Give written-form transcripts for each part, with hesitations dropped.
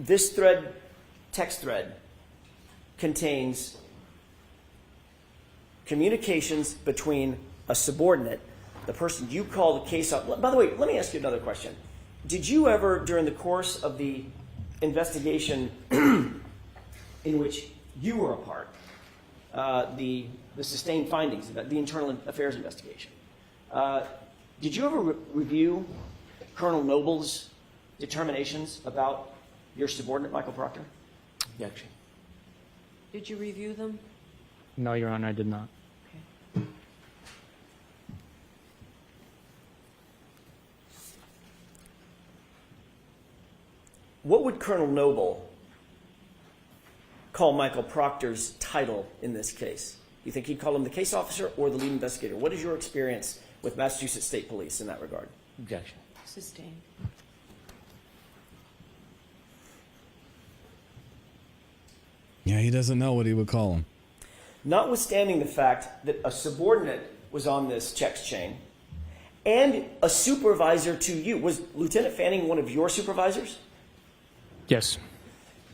this thread, text thread, contains communications between a subordinate, the person you call the case up. By the way, let me ask you another question. Did you ever, during the course of the investigation in which you were a part, the sustained findings, the internal affairs investigation, did you ever review Colonel Noble's determinations about your subordinate, Michael Proctor? Objection. Did you review them? No, Your Honor, I did not. Okay. What would Colonel Noble call Michael Proctor's title in this case? You think he'd call him the case officer or the lead investigator? What is your experience with Massachusetts State Police in that regard? Objection. Sustained. Yeah, he doesn't know what he would call him. Notwithstanding the fact that a subordinate was on this text chain and a supervisor to you, was Lieutenant Fanning one of your supervisors? Yes.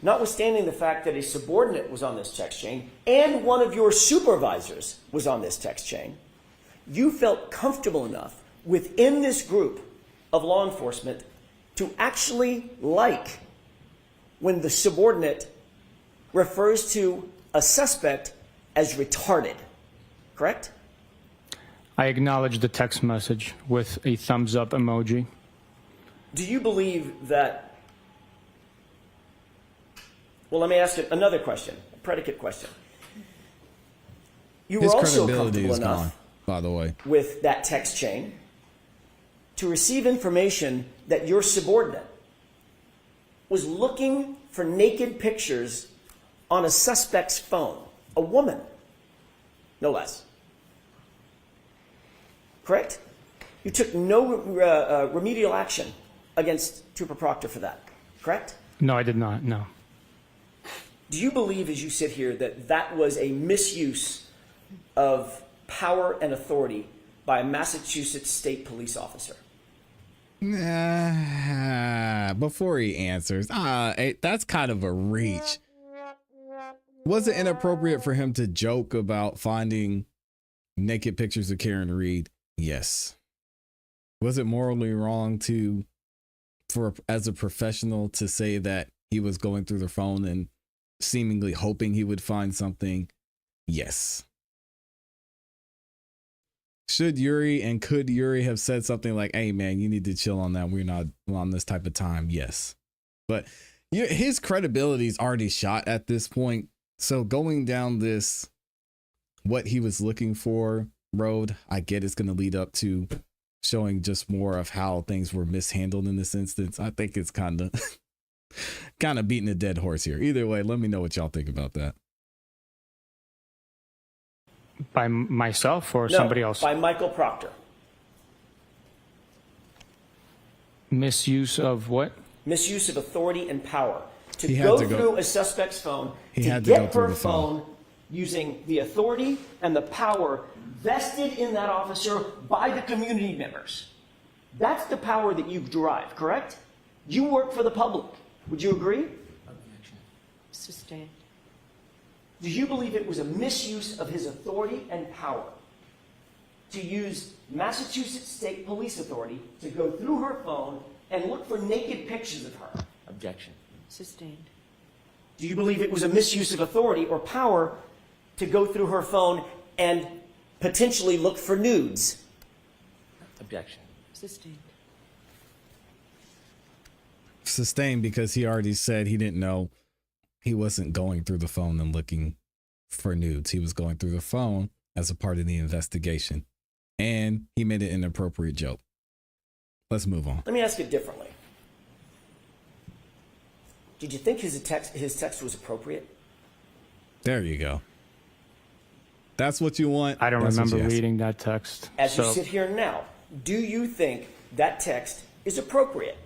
Notwithstanding the fact that a subordinate was on this text chain and one of your supervisors was on this text chain, you felt comfortable enough within this group of law enforcement to actually like when the subordinate refers to a suspect as retarded, correct? I acknowledge the text message with a thumbs up emoji. Do you believe that? Well, let me ask you another question, a predicate question. You were His also credibility comfortable is gone, enough by the way, with that text chain to receive information that your subordinate was looking for naked pictures on a suspect's phone, a woman, no less. Correct? You took no remedial action against Trooper Proctor for that, correct? No, I did not, no. Do you believe, as you sit here, that that was a misuse of power and authority by a Massachusetts State Police officer? Before he answers, that's kind of a reach. Was it inappropriate for him to joke about finding naked pictures of Karen Reed? Yes. Was it morally wrong as a professional to say that he was going through the phone and seemingly hoping he would find something? Yes. Could Yuri have said something like, hey man, you need to chill on that, we're not on this type of time? Yes. But his credibility is already shot at this point. So going down this, what he was looking for road, I get it's going to lead up to showing just more of how things were mishandled in this instance. I think it's kind of beating a dead horse here. Either way, let me know what y'all think about that. By myself or somebody else? By Michael Proctor. Misuse of what? Misuse of authority and power. To He had go to go- through a suspect's phone, He to had to go get through her the phone. phone using the authority and the power vested in that officer by the community members. That's the power that you've derived, correct? You work for the public. Would you agree? Objection. Sustained. Do you believe it was a misuse of his authority and power to use Massachusetts State Police Authority to go through her phone and look for naked pictures of her? Objection. Sustained. Do you believe it was a misuse of authority or power to go through her phone and potentially look for nudes? Objection. Sustained. Sustained, because he already said he didn't know. He wasn't going through the phone and looking for nudes. He was going through the phone as a part of the investigation. And he made an inappropriate joke. Let's move on. Let me ask it differently. Did you think his text was appropriate? There you go. That's what you want. I don't That's what remember you asked. reading that text. As you sit here now, do you think that text is appropriate?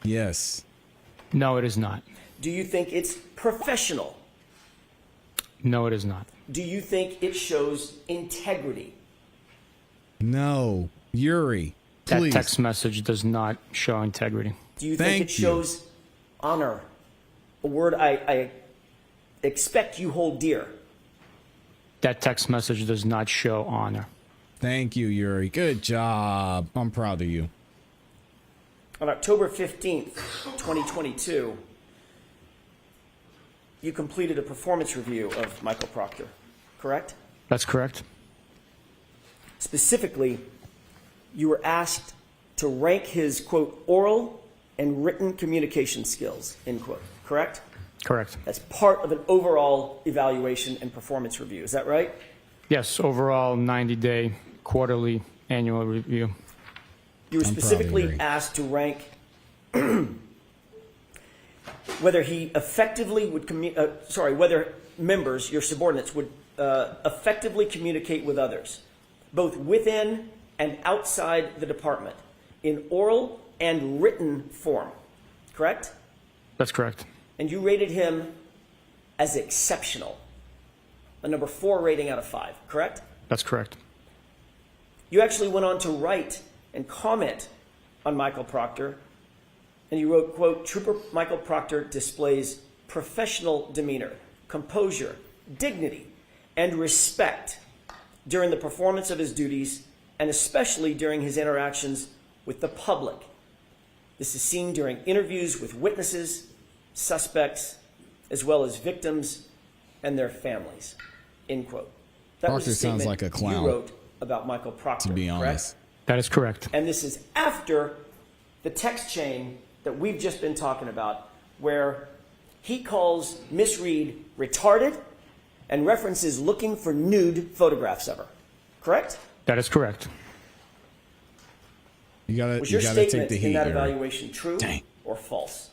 Yes. No, it is not. Do you think it's professional? No, it is not. Do you think it shows integrity? No. Yuri, That please. text message does not show integrity. Do you think Thank it you. shows honor a word I expect you hold dear. That text message does not show honor. Thank you, Yuri. Good job. I'm proud of you. On October 15th, 2022, you completed a performance review of Michael Proctor, correct? That's correct. Specifically, you were asked to rank his, quote, oral and written communication skills, end quote, correct? Correct. That's part of an overall evaluation and performance review. Is that right? Yes, overall 90-day, quarterly, annual review. You were I'm proud of specifically Yuri. asked to rank whether he effectively would whether members, your subordinates, would effectively communicate with others, both within and outside the department, in oral and written form, correct? That's correct. And you rated him as exceptional, a number 4 rating out of 5, correct? That's correct. You actually went on to write and comment on Michael Proctor, and you wrote, quote, Trooper Michael Proctor displays professional demeanor, composure, dignity, and respect during the performance of his duties, and especially during his interactions with the public. This is seen during interviews with witnesses, suspects, as well as victims and their families, end quote. That was Proctor a sounds statement like a clown, you wrote about Michael Proctor, to be correct? honest. That is correct. And this is after the text chain that we've just been talking about, where he calls Miss Reed retarded and references looking for nude photographs of her, correct? That is correct. You gotta Was your take the statement heat, in that Yuri. evaluation true Dang. or false?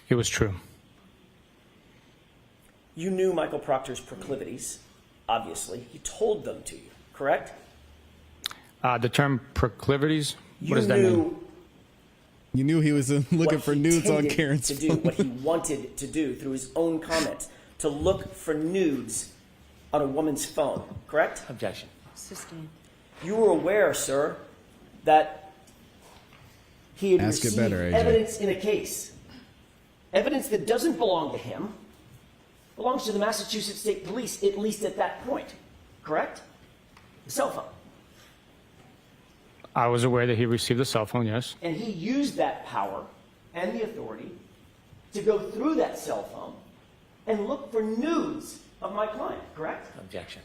It was true. You knew Michael Proctor's proclivities, obviously. He told them to you, correct? The term proclivities, what You does that mean? knew You knew he was looking what for he nudes on tended Karen's to do, phone. what he wanted to do through his own comments, to look for nudes on a woman's phone, correct? Objection. Sustained. You were aware, sir, that he had Ask it received better, AJ. evidence in a case. Evidence that doesn't belong to him, belongs to the Massachusetts State Police, at least at that point, correct? The cell phone. I was aware that he received a cell phone, yes. And he used that power and the authority to go through that cell phone and look for nudes of my client, correct? Objection.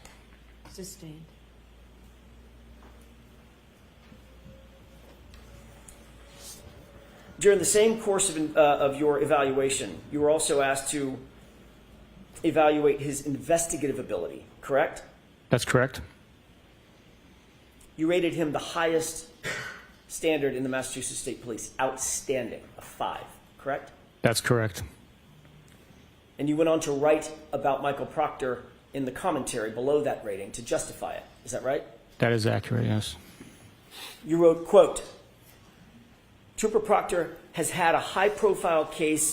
Sustained. During the same course of your evaluation, you were also asked to evaluate his investigative ability, correct? That's correct. You rated him the highest standard in the Massachusetts State Police, outstanding, a 5, correct? That's correct. And you went on to write about Michael Proctor in the commentary below that rating to justify it. Is that right? That is accurate, yes. You wrote, quote, Trooper Proctor has had a high-profile caseload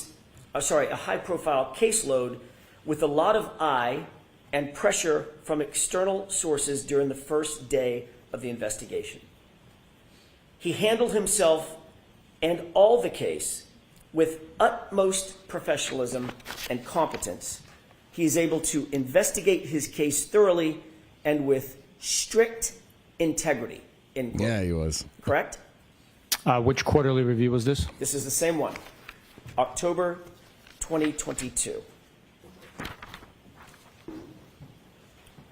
with a lot of eye and pressure from external sources during the first day of the investigation. He handled himself and all the case with utmost professionalism and competence. He is able to investigate his case thoroughly and with strict integrity, end quote. Yeah, he was. Correct? Which quarterly review was this? This is the same one. October 2022.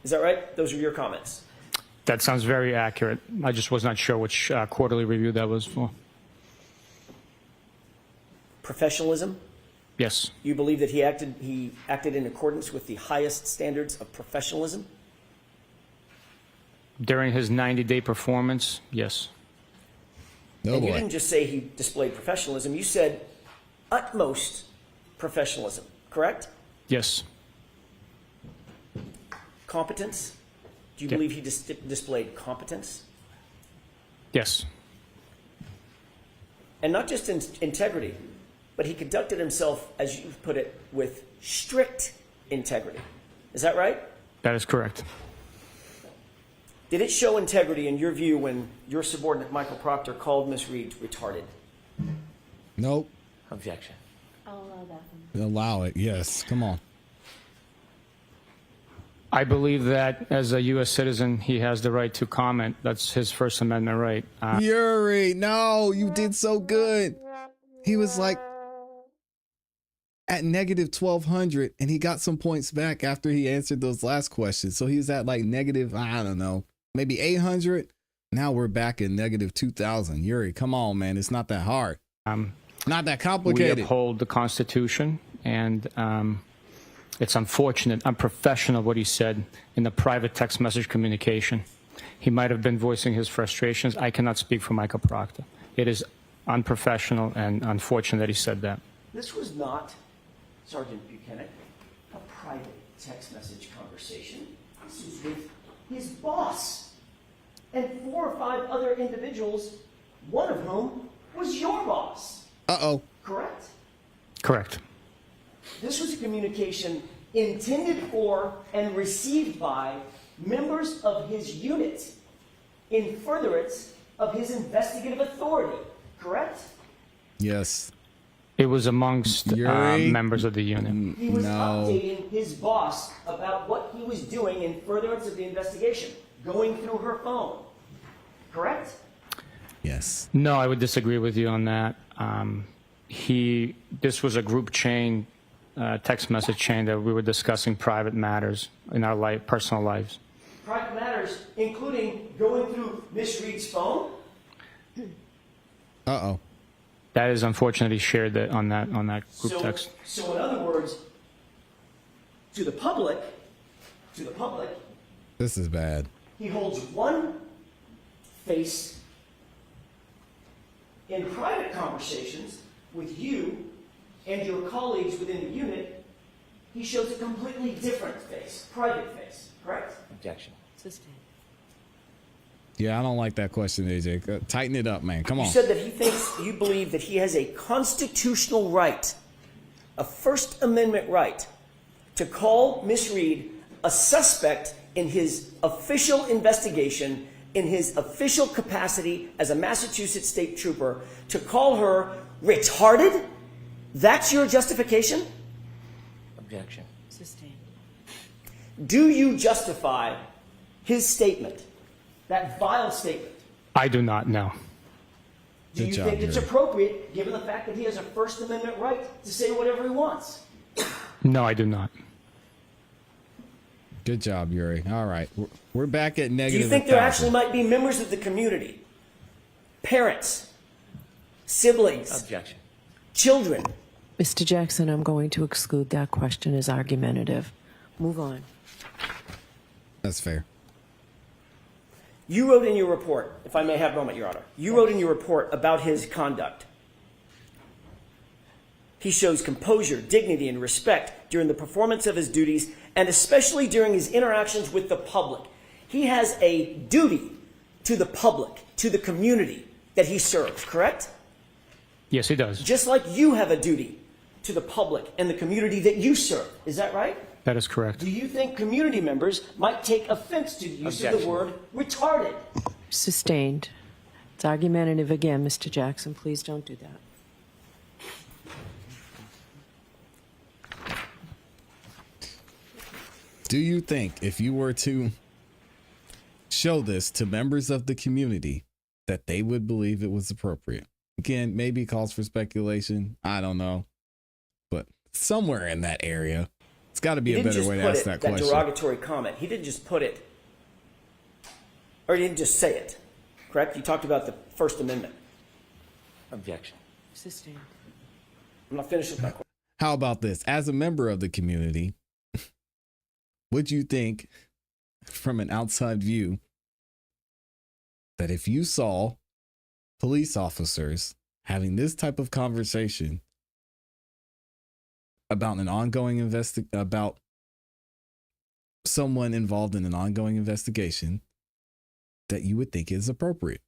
Is that right? Those are your comments. That sounds very accurate. I just was not sure which quarterly review that was for. Professionalism. Yes, You believe that he acted in accordance with the highest standards of professionalism? during his 90-day performance, yes. No And you boy. didn't just say he displayed professionalism. You said utmost professionalism, correct? Yes, Competence. Do you Yeah. believe he displayed competence? yes, And not just in integrity, but he conducted himself, as you put it, with strict integrity. Is that right? that is correct. Did it show integrity in your view when your subordinate Michael Proctor called Miss Reed retarded? Nope. Objection. I'll allow that one. Allow it. Yes. Come on. I believe that as a U.S. citizen, he has the right to comment. That's his First Amendment right. Yuri, no, you did so good. He was like at negative 1200 and he got some points back after he answered those last questions. So he was at like negative, I don't know, maybe 800. Now we're back at negative 2000. Yuri, come on, man. It's not that hard. Not that complicated. We uphold the Constitution, and it's unfortunate, unprofessional what he said in the private text message communication. He might have been voicing his frustrations. I cannot speak for Michael Proctor. It is unprofessional and unfortunate that he said that. This was not, Sergeant Bukhenik, a private text message conversation. This was with his boss and 4 or 5 other individuals, one of whom was your boss. Uh-oh. Correct? Correct. This was a communication intended for and received by members of his unit in furtherance of his investigative authority. Correct? Yes. It was amongst Yuri? members of the unit. He was No. updating his boss about what he was doing in furtherance of the investigation, going through her phone. Correct? Yes. No, I would disagree with you on that. This was a group chain, text message chain that we were discussing private matters in our personal lives. Private matters, including going through Miss Reed's phone. Uh-oh. That is unfortunately shared on that group text. So in other words, to the public, This is bad. he holds one face in private conversations with you and your colleagues within the unit. He shows a completely different face, private face, correct? Objection. Sustained. Yeah, I don't like that question, AJ. Tighten it up, man. Come on. You said that you believe that he has a constitutional right, a First Amendment right, to call Miss Reed a suspect in his official investigation, in his official capacity as a Massachusetts state trooper, to call her retarded? That's your justification? Objection. Sustained. Do you justify his statement, that vile statement? I do not know. Do Good you job, think it's Yuri. appropriate, given the fact that he has a First Amendment right to say whatever he wants? No, I do not. Good job, Yuri. All right. We're back at Do negative you think there 1,000. actually might be members of the community, parents, siblings, Objection. children? Mr. Jackson, I'm going to exclude that question as argumentative. Move on. That's fair. You wrote in your report, if I may have a moment, Your Honor, you wrote in your report about his conduct. He shows composure, dignity, and respect during the performance of his duties, and especially during his interactions with the public. He has a duty to the public, to the community that he serves, correct? Yes, he does. Just like you have a duty to the public and the community that you serve. Is that right? That is correct. Do you think community members might take offense to the use of the Objection. word retarded? Sustained. It's argumentative again, Mr. Jackson. Please don't do that. Do you think if you were to show this to members of the community that they would believe it was appropriate? Again, maybe calls for speculation. I don't know. But somewhere in that area, it's got to be He a didn't better just way to put ask it, that that question. derogatory comment. He didn't just put it, or he didn't just say it, correct? You talked about the First Amendment. Objection. Sustained. I'm not finished with my question. How about this? As a member of the community, would you think, from an outside view, that if you saw police officers having this type of conversation about an ongoing about someone involved in an ongoing investigation, that you would think is appropriate?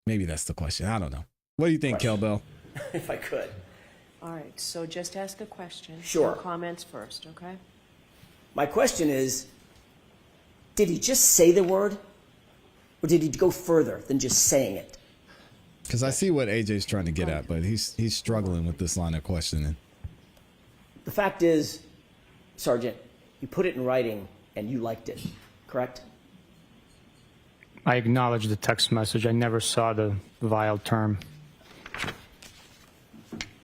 Maybe that's the question. I don't know. What do you think, Kelbell? If I could. All right, so just ask a question. Sure. No comments first, okay? My question is, did he just say the word? Or did he go further than just saying it? Because I see what AJ's trying to get at, but he's struggling with this line of questioning. The fact is, Sergeant, you put it in writing and you liked it, correct? I acknowledge the text message. I never saw the vile term.